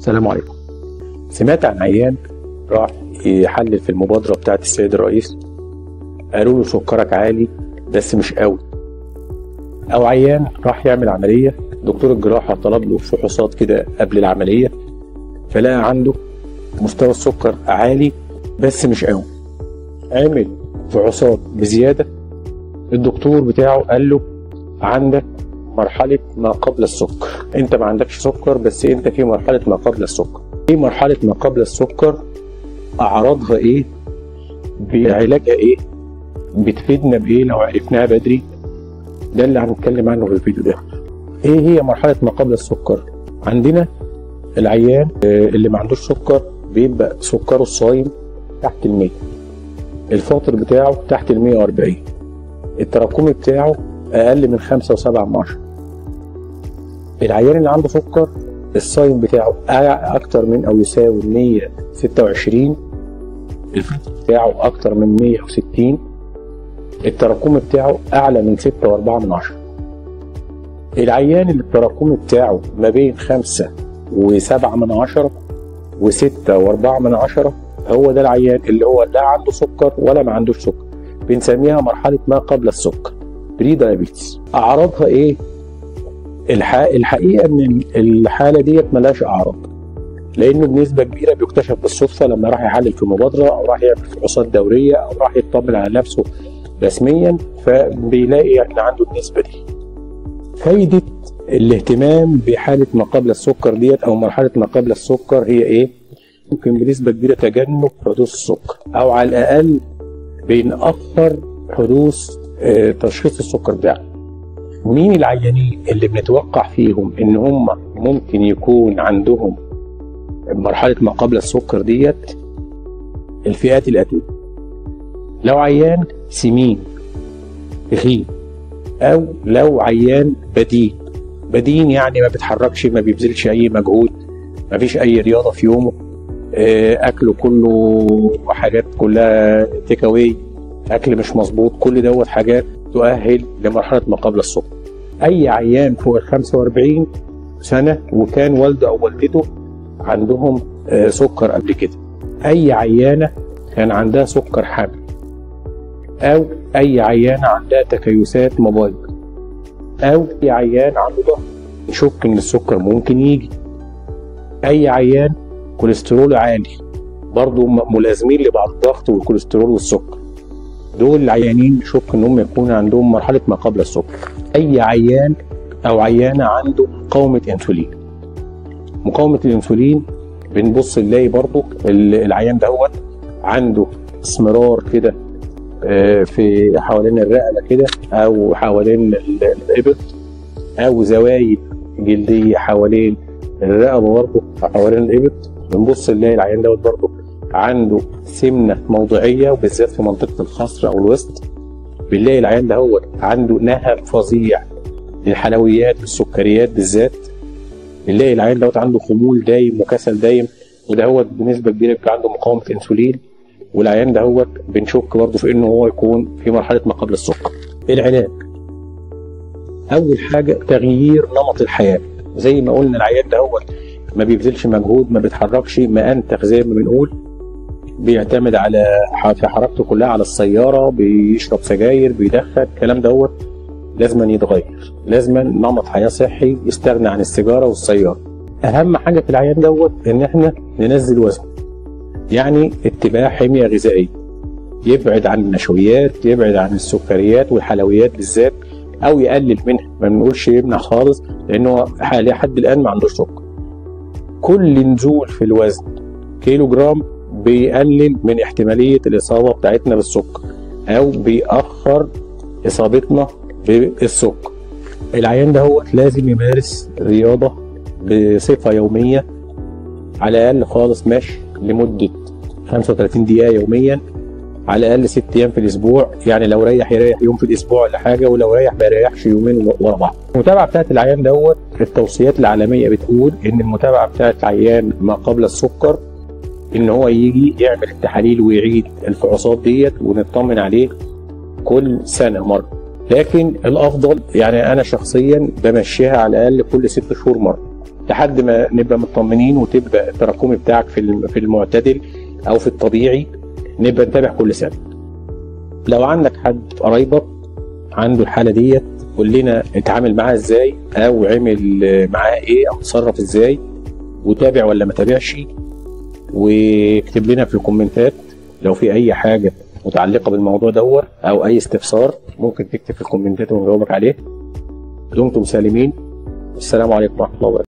السلام عليكم. سمعت عن عيان راح يحلل في المبادرة بتاعت السيد الرئيس، قالوا له سكرك عالي بس مش قوي. أو عيان راح يعمل عملية، دكتور الجراحة طلب له فحوصات كده قبل العملية، فلقى عنده مستوى السكر عالي بس مش قوي. عمل فحوصات بزيادة، الدكتور بتاعه قال له عندك مرحلة ما قبل السكر، انت ما عندكش سكر بس انت في مرحلة ما قبل السكر. ايه مرحلة ما قبل السكر؟ اعراضها ايه؟ بعلاجها ايه؟ بتفيدنا بايه لو عرفناها بدري؟ ده اللي هنتكلم عنه في الفيديو ده. ايه هي مرحلة ما قبل السكر؟ عندنا العيان اللي ما عندوش سكر بيبقى سكره الصايم تحت ال100، الفاطر بتاعه تحت ال140، التراكمي بتاعه اقل من 5.7. العيان اللي عنده سكر الصايم بتاعه اكتر من او يساوي 126، الفاطر بتاعه اكتر من 160، التراكمي بتاعه اعلى من 6.4. العيان اللي التراكمي بتاعه ما بين 5.7 و6.4 هو ده العيان اللي هو لا عنده سكر ولا ما عندوش سكر، بنسميها مرحلة ما قبل السكر، بري دايابيتس. اعراضها ايه؟ الحقيقه ان الحاله ديت ملهاش اعراض، لانه بنسبه كبيره بيكتشف بالصدفه لما راح يحلل في مبادره او راح يعمل فحوصات دوريه او راح يطمن على نفسه رسميا، فبيلاقي ان عنده النسبه دي. فايده الاهتمام بحاله ما قبل السكر ديت او مرحله ما قبل السكر هي ايه؟ ممكن بنسبه كبيره تجنب حدوث السكر، او على الاقل بنأخر حدوث تشخيص السكر ده. مين العيانين اللي بنتوقع فيهم ان هم ممكن يكون عندهم مرحله ما قبل السكر ديت؟ الفئات الاتيه: لو عيان سمين تخين، او لو عيان بدين يعني ما بيتحركش، ما بيبذلش اي مجهود، ما فيش اي رياضه في يومه، اكله كله حاجات كلها تيك اواي، اكل مش مظبوط، كل دوت حاجات تؤهل لمرحله ما قبل السكر. اي عيان فوق ال 45 سنه وكان والده او والدته عندهم سكر قبل كده، اي عيانه كان عندها سكر حمل، او اي عيانه عندها تكيسات مبايض، او اي عيان عنده ضغط يشك ان السكر ممكن يجي، اي عيان كوليسترول عالي برضه ملازمين لبعض الضغط والكوليسترول والسكر، دول العيانين نشك ان هم يكون عندهم مرحله ما قبل السكر. اي عيان او عيانه عنده مقاومه انسولين، مقاومه الانسولين بنبص نلاقي برضه العيان دوت عنده اسمرار كده في حوالين الرقبه كده او حوالين الابط، او زوايد جلديه حوالين الرقبه برضه حوالين الابط، بنبص نلاقي العيان دوت برضه عنده سمنه موضعيه وبالذات في منطقه الخصر او الوسط، بنلاقي العيان ده هو عنده نهب فظيع للحلويات والسكريات بالذات، بنلاقي العيان دوت عنده خمول دايم وكسل دايم، وده هو بنسبه كبيره بيبقى عنده مقاومه انسولين، والعيان ده هو بنشك برضه في انه هو يكون في مرحله ما قبل السكر. العلاج: اول حاجه تغيير نمط الحياه، زي ما قلنا العيان ده هو ما بيبذلش مجهود، ما بيتحركش، ما انتخ زي ما بنقول، بيعتمد على في حركته كلها على السياره، بيشرب سجاير، بيدخن، الكلام دوت لازم يتغير، لازم نمط حياه صحي يستغنى عن السيجاره والسياره. اهم حاجه في العيان دوت ان احنا ننزل وزن، يعني اتباع حميه غذائيه، يبعد عن النشويات، يبعد عن السكريات والحلويات بالذات، او يقلل منها، ما بنقولش يمنع خالص لانه لحد الان ما عندوش سكر. كل نزول في الوزن كيلو جرام بيقلل من احتماليه الاصابه بتاعتنا بالسكر او بيأخر اصابتنا بالسكر. العيان ده هو لازم يمارس رياضه بصفه يوميه، على الاقل خالص ماشي لمده 35 دقيقه يوميا، على الاقل 6 ايام في الاسبوع، يعني لو ريح يريح يوم في الاسبوع ولا حاجه، ولو ريح ما يريحش يومين ورا بعض. المتابعه بتاعت العيان دوت، التوصيات العالميه بتقول ان المتابعه بتاعت العيان ما قبل السكر ان هو يجي يعمل التحاليل ويعيد الفحوصات ديت ونطمن عليه كل سنه مره، لكن الافضل يعني انا شخصيا بمشيها على الاقل كل 6 شهور مره. لحد ما نبقى مطمنين وتبقى التراكمي بتاعك في المعتدل او في الطبيعي، نبقى نتابع كل سنه. لو عندك حد قرايبك عنده الحاله ديت قول لنا اتعامل معاها ازاي، او عمل معاها ايه، او اتصرف ازاي، وتابع ولا ما تابعش. واكتب لنا في الكومنتات لو في اي حاجه متعلقه بالموضوع دوت او اي استفسار، ممكن تكتب في الكومنتات ونجاوبك عليه. دمتم سالمين، السلام عليكم ورحمه الله وبركاته.